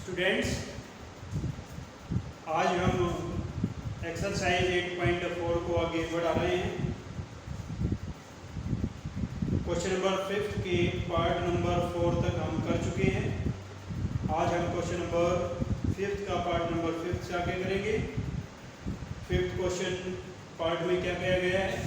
Students, आज हम exercise 8.4 को आगे बढ़ा रहे हैं। क्वेश्चन नंबर 5 के पार्ट नंबर 4 तक हम कर चुके हैं। आज हम क्वेश्चन नंबर 5 का पार्ट नंबर 5 से आगे करेंगे। 5th क्वेश्चन पार्ट में क्या कहा गया है?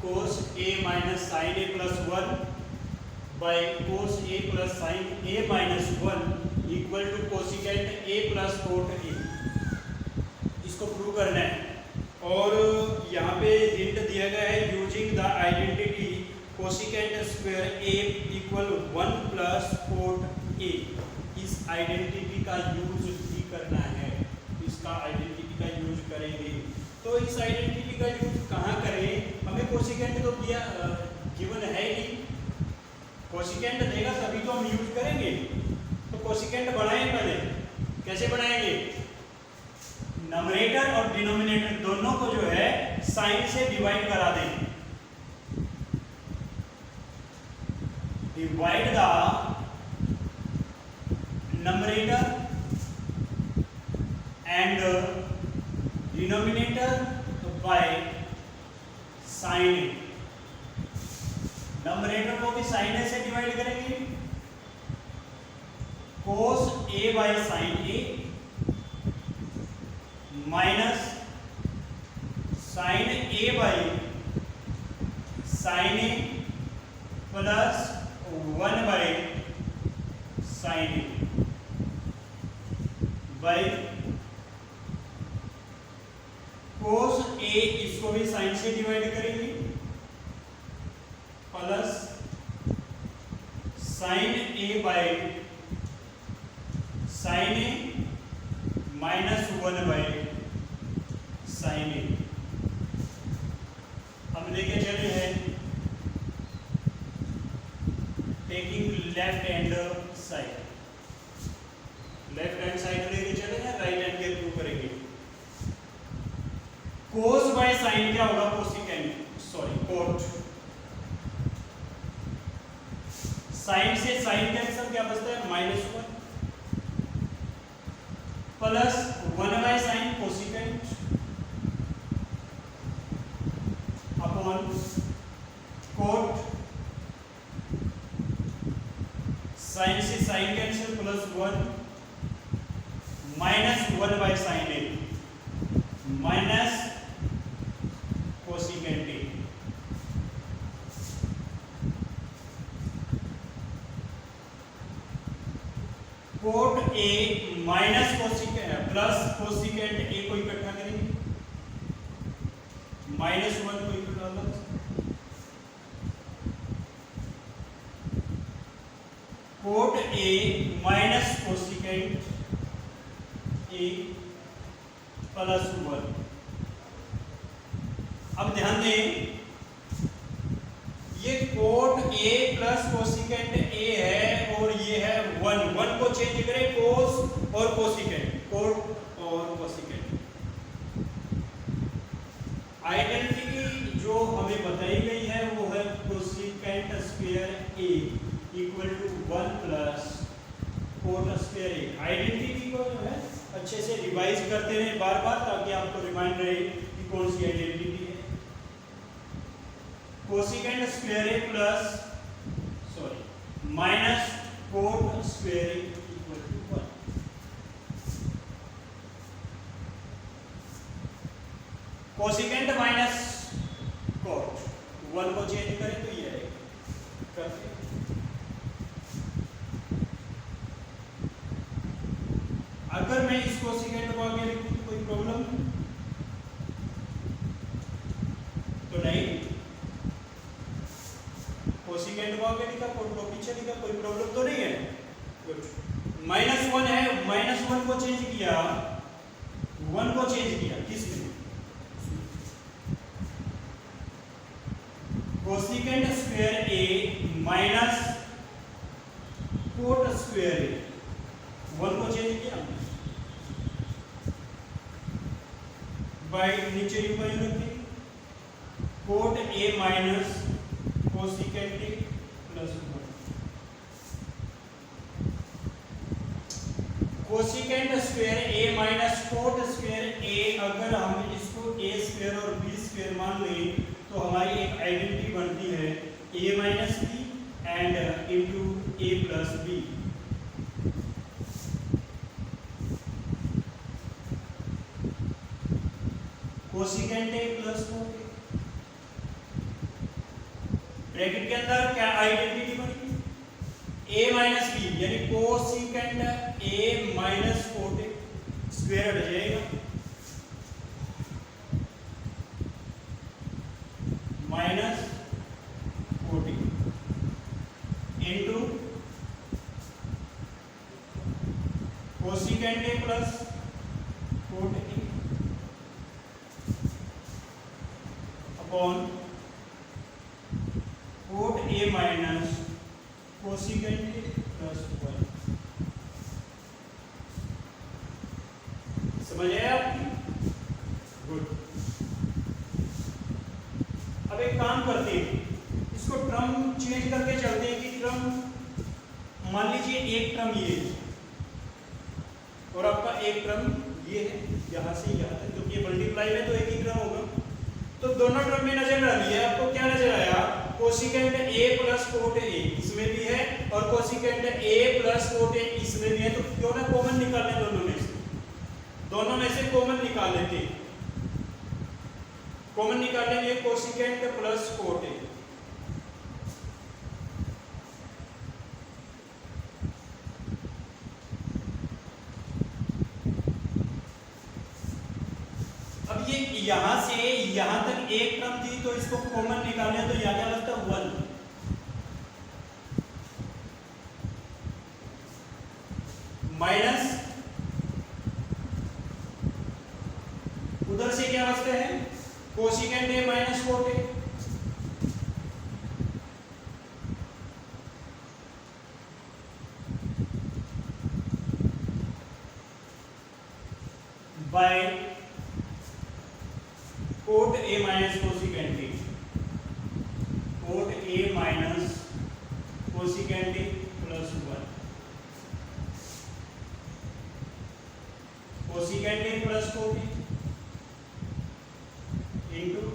cos a minus sine a plus 1 by cos a plus sine a minus 1 equal to cosecant a plus cot a। इसको प्रूव करना है और यहाँ पे हिंट दिया गया है using the identity cosecant square a equal 1 plus cot a। इस आइडेंटिटी का यूज भी करना है, इसका आइडेंटिटी का यूज करेंगे। तो इस आइडेंटिटी का यूज कहाँ करें? हमें कोसिकेंट तो दिया गिवन है ही, कोसिकेंट देगा तभी तो हम यूज करेंगे। तो कोसिकेंट बढ़ाएं, पहले कैसे बढ़ाएंगे? नंबरेटर और डिनोमिनेटर दोनों को जो है साइन से डिवाइड करा दें। Divide the numerator and denominator by sine. Numerator को भी साइन से डिवाइड करेंगे, cos a by sine a minus sine a by sine a plus 1 by sine a by cos a, इसको भी साइन से डिवाइड करेंगे, plus sine a by sine a minus 1 by sine a। हम लेके चले हैं taking left hand side, left hand side लेके चले हैं, राइट हैंड के थ्रू करेंगे। cos बाय साइन क्या होगा? Cosecant, sorry cot. साइन से साइन कैंसिल, क्या बचता है? -1 plus 1 by sine cosecant upon cot. Sine से sine cancel, plus 1 minus 1 by sine A minus cosecant A. Cot A minus cosecant plus cosecant A को इकट्ठा करेंगे, -1 को इकट्ठा कर, कोट ए माइनस कोसिकेंट ए प्लस 1। अब ध्यान दें, ये कोट ए प्लस कोसिकेंट ए है और ये है 1 को चेंज करें कोस और कोसिकेंट, कोट और कोसिकेंट। आइडेंटिटी जो हमें बताई गई है वो है cosecant square a equal to 1 plus cot square a. Identity को जो है अच्छे से रिवाइज करते रहे बार बार, ताकि आपको रिमाइंड रहे कि कौन सी आइडेंटिटी है। Cosecant square a plus sorry minus cot square a equal to 1। Cosecant minus cot, 1 को चेंज करें तो ये है, करते अगर मैं इस कोसिकेंट को आगे लिखूं तो कोई प्रॉब्लम तो नहीं? कोसिकेंट को आगे लिखा, कोट को पीछे लिखा, कोई प्रॉब्लम तो नहीं है। -1 है, -1 को चेंज किया, 1 को चेंज किया, किसने? Cosecant square A minus cot square A, 1 को चेंज किया बाय नीचे यू बाय रखिए, cot A minus cosecant A plus 1। Cosecant square A minus cot square A, अगर हम इसको ए स्क्वायर और बी स्क्वायर मान लें तो हमारी एक आइडेंटिटी बनती है A minus B and into A plus B. Cosecant A plus cot A, bracket के अंदर क्या आइडेंटिटी बनी ए माइनस बी, यानी cosecant a minus cot A, square हट जाएगा minus cot a into cosecant A plus cot A upon cot A minus cosecant A plus 1। समझ आया आपकी? गुड। अब एक काम करते हैं, इसको टर्म चेंज करके चलते हैं कि टर्म मान लीजिए एक टर्म ये है और आपका एक टर्म ये है, यहां से यहां तक, क्योंकि ये मल्टीप्लाई है तो एक ही टर्म होगा। तो दोनों टर्म में नजर आ रही है आपको, क्या नजर आया? कोसिकेंट ए प्लस कोट ए इसमें भी है और कोसिकेंट ए प्लस कोट ए इसमें भी है, तो क्यों ना कॉमन निकाल लें दोनों में से कॉमन निकाल लेते हैं। कॉमन निकाल लेंगे कोसिकेंट प्लस कोट ए, अब ये यहां से यहां तक एक टर्म थी तो इसको कॉमन निकालें तो यहां क्या बचता है 1 माइनस उधर से क्या बचते हैं cosecant a minus cot a, by cot A minus cosecant A, cot A minus cosecant A plus 1, cosecant A plus cot a into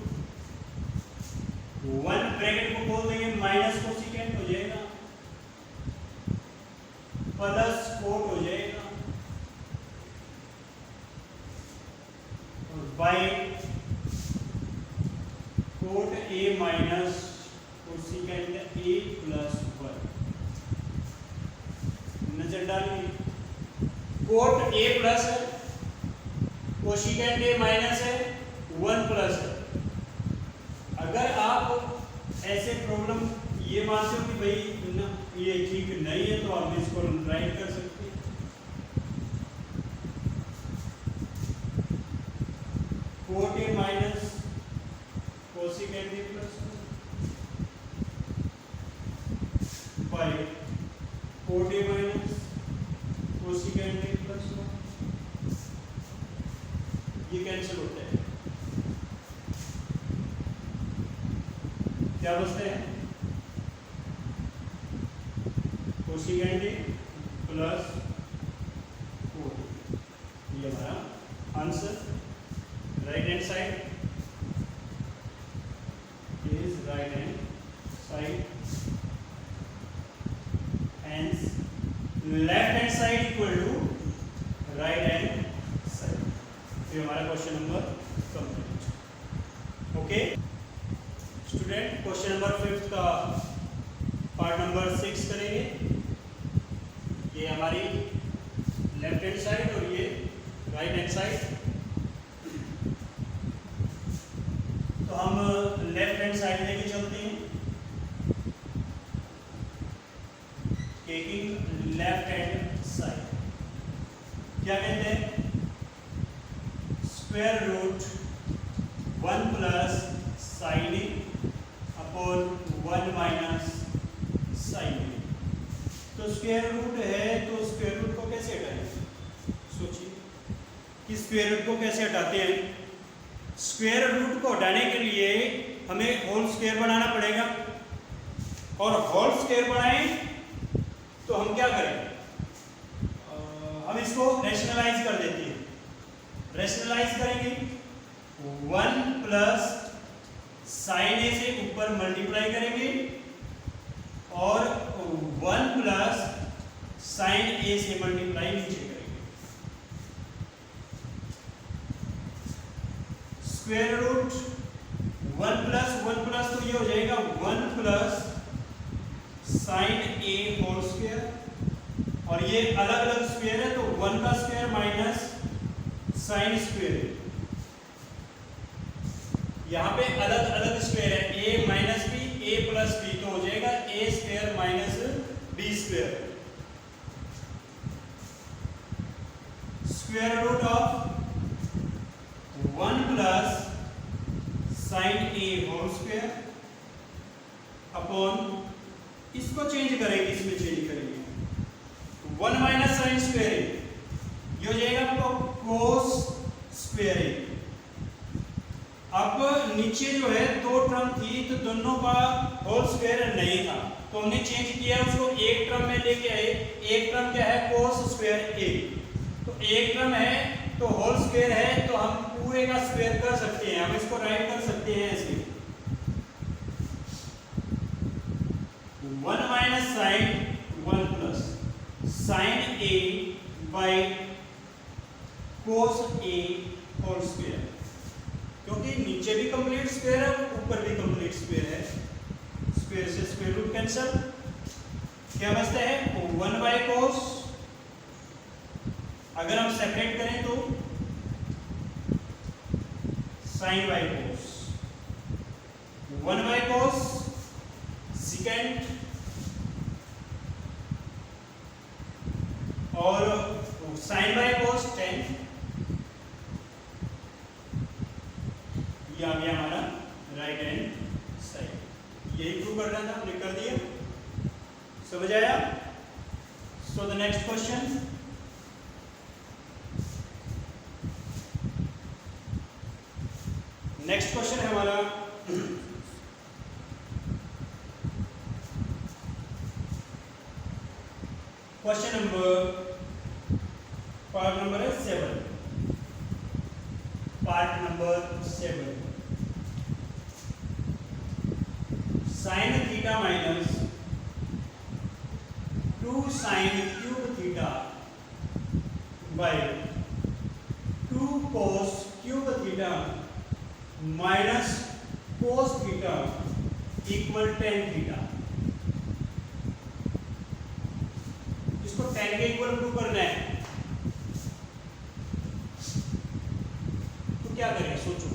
1 bracket को खोल देंगे माइनस कोसिकेंट हो जाएगा प्लस कोट हो जाएगा और by cot A minus cosecant A plus 1 नजर डालिए, कोट ए प्लस है, कोसिकेंट ए माइनस है, 1 प्लस है। अगर आप ऐसे प्रॉब्लम ये मानते हो कि भाई ना ये ठीक नहीं है तो आप इसको राइट कर सकते हैं। Cot A minus cosecant A plus by cot A minus cosecant A plus 1, ये कैंसिल होता है, क्या बचते हैं कोसिकेंट ए प्लस कोट, ये हमारा answer. Right hand side is right hand side, hence left hand side equal to right hand side। ये हमारा question number complete. Okay student, question number 5 का पार्ट नंबर 6 करेंगे। ये हमारी लेफ्ट हैंड साइड और ये राइट हैंड साइड। तो हम लेफ्ट हैंड साइड लेके चलते हैं, टेकिंग लेफ्ट हैंड साइड। क्या कहते हैं? स्क्वायर रूट 1 प्लस साइन ए अपॉन 1 माइनस साइन ए। तो स्क्वायर रूट है तो स्क्वायर रूट को कैसे हटाएंगे? सोचिए कि स्क्वायर रूट को कैसे हटाते हैं। स्क्वायर रूट को हटाने के लिए हमें होल स्क्वायर बनाना पड़ेगा, और होल स्क्वायर बनाएं तो हम क्या करें? हम इसको रैशनलाइज कर देते हैं। रैशनलाइज करेंगे 1 प्लस साइन ए से ऊपर मल्टीप्लाई करेंगे और 1 प्लस साइन ए से मल्टीप्लाई नीचे करेंगे। स्क्वायर रूट 1 प्लस तो ये हो जाएगा 1 plus sine a whole square और ये अलग अलग स्क्वायर है तो 1 का स्क्वायर माइनस साइन स्क्वायर। यहाँ पे अलग अलग स्क्वायर है a minus b a plus b तो हो जाएगा a square minus b square. Square root of 1 plus sine a whole square upon, इसको चेंज करेंगे, इसमें चेंज करेंगे 1 माइनस साइन स्क्वायर ये हो जाएगा आपको कोस स्क्वायर ए। अब नीचे जो है दो टर्म थी तो दोनों का होल स्क्वायर नहीं था तो हमने चेंज किया उसको एक टर्म में लेके आए। एक टर्म क्या है कोस स्क्वायर ए, तो एक टर्म है तो होल स्क्वायर है तो हम पूरे का स्क्वायर कर सकते हैं। हम इसको राइट कर सकते हैं ऐसे 1 minus sine 1 plus sine a by cos a whole square, क्योंकि नीचे भी कंप्लीट स्क्वायर है ऊपर भी कंप्लीट स्क्वायर है। स्क्वायर से स्क्वायर रूट कैंसिल, क्या बचता है 1 बाई कोस। अगर हम सेपरेट करें तो sine by cos, 1 by cos second और साइन बाई कोस 10। ये आ गया हमारा राइट हैंड साइड। यही प्रूव कर रहा था, हमने कर दिया। समझ आया? So the next question, next question है हमारा question number part number 7। Part number 7, sine theta minus 2 sine cube theta by 2 cos cube theta minus cos theta equal tan theta. इसको tan के इक्वल प्रूव करना है तो क्या करें, सोचो।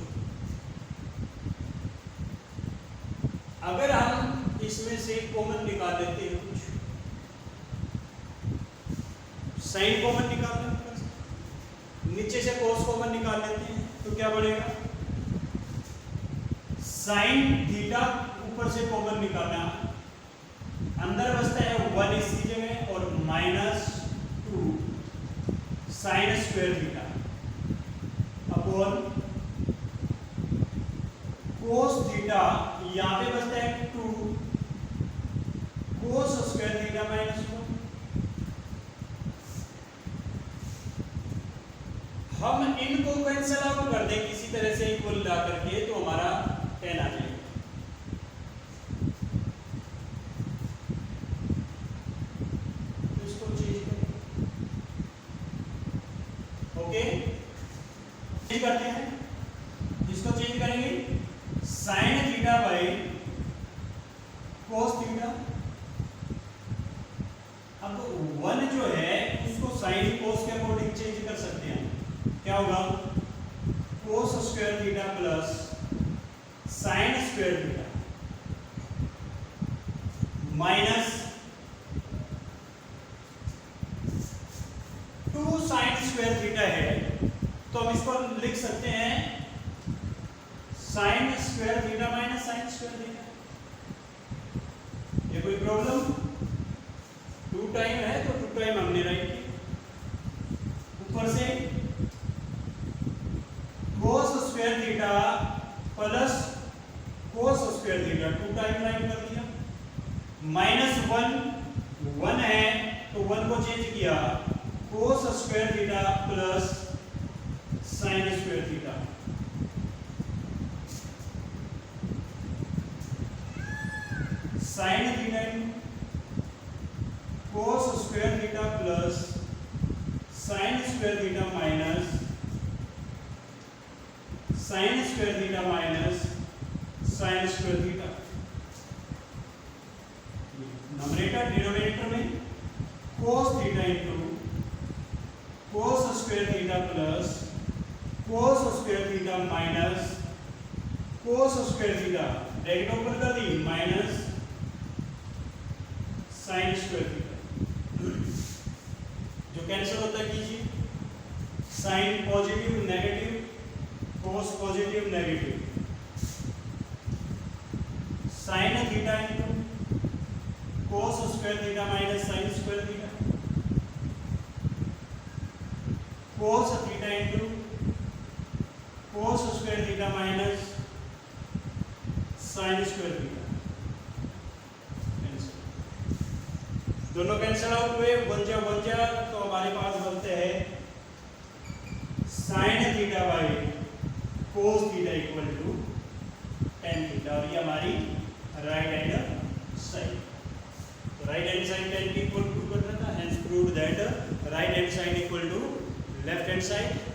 अगर हम इसमें से कॉमन निकाल लेते हैं, कुछ साइन कॉमन निकाल लेते हैं, नीचे से कोस कॉमन निकाल लेते हैं तो क्या बनेगा, साइन थीटा ऊपर से कॉमन निकालना, अंदर बचता है 1 इसकी जगह और minus 2 sign square theta upon cos theta, यहाँ पे बचता है 2 कोस स्क्वायर थीटा माइनस 1। हम इनको कैंसिल आउट कर दें किसी तरह से इक्वल ला करके तो हमारा 10 आ जाएगा। तो इसको चेंज करें, ओके चेंज करते हैं। इसको चेंज करेंगे sign theta by cos theta. अब 1 जो है उसको साइन कोस के अकॉर्डिंग चेंज कर सकते हैं। क्या होगा, कोस square theta plus sine square theta minus 2 sign square theta है तो हम इसको लिख सकते हैं sign square theta minus sine square theta. ये कोई प्रॉब्लम, 2 टाइम है तो 2 टाइम हमने राइट किया। ऊपर से कोस square theta plus cos square theta 2 time right कर दिया, माइनस 1 है तो 1 को चेंज किया cos square theta plus sine square theta, sine theta cos square theta plus sine square theta minus sine square theta minus sine square theta. Numerator denominator में cos theta into cos square theta plus cos square theta minus cos square theta, bracket open कर दी, minus sine square theta. जो cancel होता है कीजिए, sine positive negative, cos positive negative, sine theta into cos square theta minus sine square theta, cos theta into cos square theta minus sine square theta. दोनों cancel out हुए, बन जा तो हमारे पास बनते हैं sine theta by cos theta equal to tan theta, और ये हमारी राइट हैंड साइड। तो राइट हैंड साइड टेन की इक्वल टू करना था, hence proved that right hand side equal to left hand side.